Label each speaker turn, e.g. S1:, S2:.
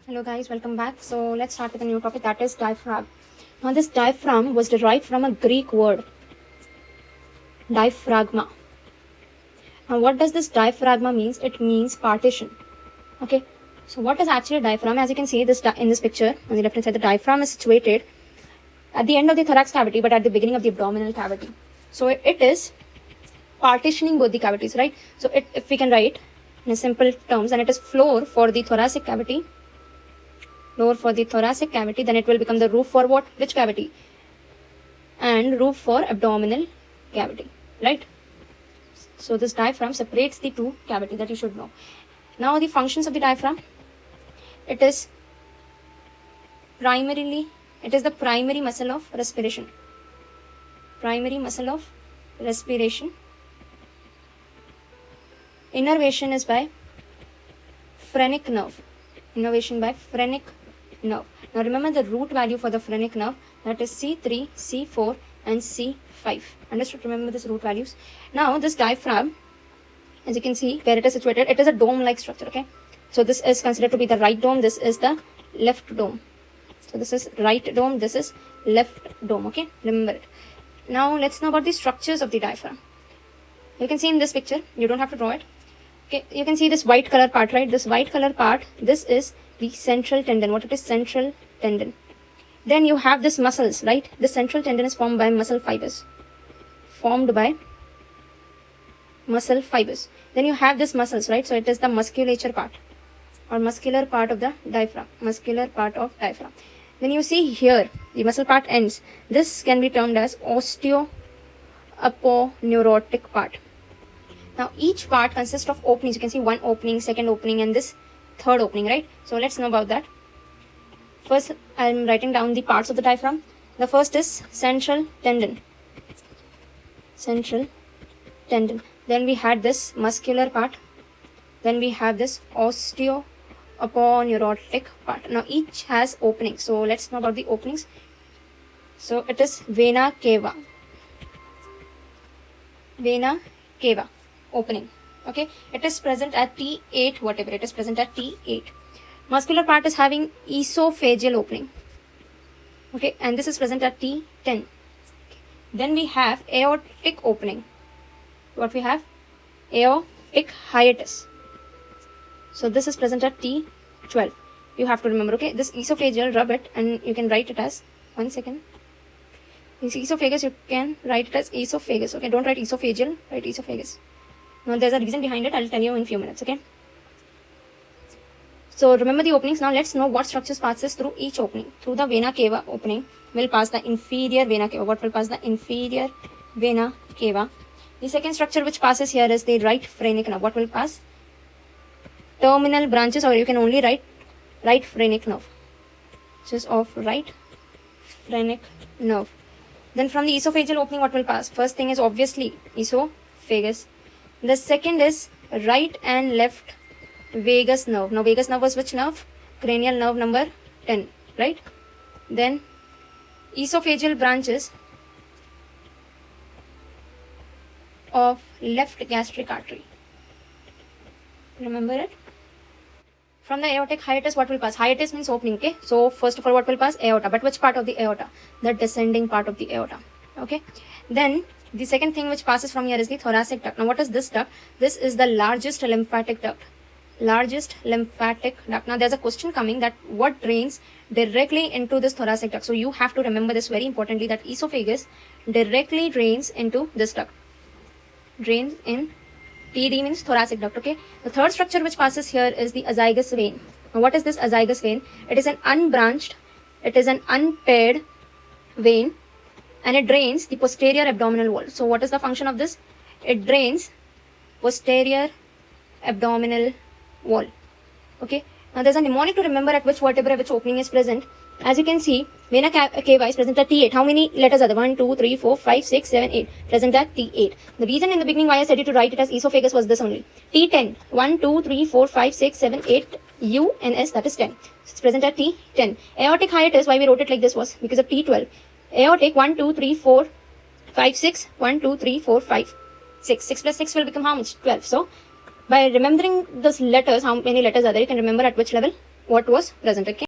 S1: Hello guys, welcome back. So let's start with a new topic, that is diaphragm. Now this diaphragm was derived from a Greek word, diaphragma. Now what does this diaphragma means? It means partition. Okay, so what is actually a diaphragm? As you can see this in this picture on the left hand side, the diaphragm is situated at the end of the thorax cavity but at the beginning of the abdominal cavity. So it is partitioning both the cavities, right? So if we can write in simple terms, then it is floor for the thoracic cavity, then it will become the roof for what? Which cavity? And roof for abdominal cavity, right? So this diaphragm separates the two cavity, that you should know. Now the functions of the diaphragm, it is the primary muscle of respiration. Innervation is by phrenic nerve. Now remember the root value for the phrenic nerve, that is C3, C4 and C5. Understood? Remember these root values. Now this diaphragm, as you can see where it is situated, it is a dome-like structure. Okay, so this is considered to be the right dome, this is the left dome. So this is right dome, this is left dome. Okay, remember it. Now let's know about the structures of the diaphragm. You can see in this picture, you don't have to draw it. Okay, you can see this white color part, right? This white color part, this is the central tendon. What it is? Central tendon. Then you have this muscles, right? The central tendon is formed by muscle fibers. Then you have this muscles, right? So it is the musculature part or muscular part of the diaphragm. Then you see here the muscle part ends. This can be termed as osteoaponeurotic part. Now each part consists of openings. You can see one opening, second opening and this third opening, right? So let's know about that. First, I'm writing down the parts of the diaphragm. The first is central tendon. Then we had this muscular part. Then we have this osteoaponeurotic part. Now each has openings. So let's know about the openings. So it is vena cava. Opening. Okay, it is present at T8 vertebrae. Muscular part is having esophageal opening. Okay, and this is present at T10. Okay. Then we have aortic opening. What we have? Aortic hiatus. So this is present at T12. You have to remember, okay, this esophageal, rub it and you can write it as, one second. This esophagus, you can write it as esophagus. Okay, don't write esophageal, write esophagus. Now there's a reason behind it, I'll tell you in few minutes, okay? So remember the openings. Now let's know what structures passes through each opening. Through the vena cava opening will pass the inferior vena cava. What will pass? The inferior vena cava. The second structure which passes here is the right phrenic nerve. What will pass? Terminal branches, or you can only write right phrenic nerve. This is of right phrenic nerve. Then from the esophageal opening, what will pass? First thing is obviously esophagus. The second is right and left vagus nerve. Now vagus nerve was which nerve? Cranial nerve number 10, right? Then esophageal branches of left gastric artery. Remember it? From the aortic hiatus, what will pass? Hiatus means opening, okay? So first of all, what will pass? Aorta. But which part of the aorta? The descending part of the aorta, okay? Then the second thing which passes from here is the thoracic duct. Now what is this duct? This is the largest lymphatic duct. Now there's a question coming that what drains directly into this thoracic duct. So you have to remember this very importantly, that esophagus directly drains into this duct. Drains in TD means thoracic duct, okay? The third structure which passes here is the azygous vein. Now what is this azygous vein? It is an unbranched, unpaired vein, and it drains the posterior abdominal wall. So what is the function of this? It drains posterior abdominal wall. Okay, now there's a mnemonic to remember at which vertebra which opening is present. As you can see, vena cava is present at T8. How many letters are there? 1, 2, 3, 4, 5, 6, 7, 8. Present at T8. The reason in the beginning why I said you to write it as esophagus was this only. T10. 1, 2, 3, 4, 5, 6, 7, 8. U and S, that is 10. So it's present at T10. Aortic hiatus, why we wrote it like this was because of T12. Aortic 1, 2, 3, 4, 5, 6. 1, 2, 3, 4, 5, 6. 6 plus 6 will become how much? 12. So by remembering those letters, how many letters are there, you can remember at which level? what was present. Okay.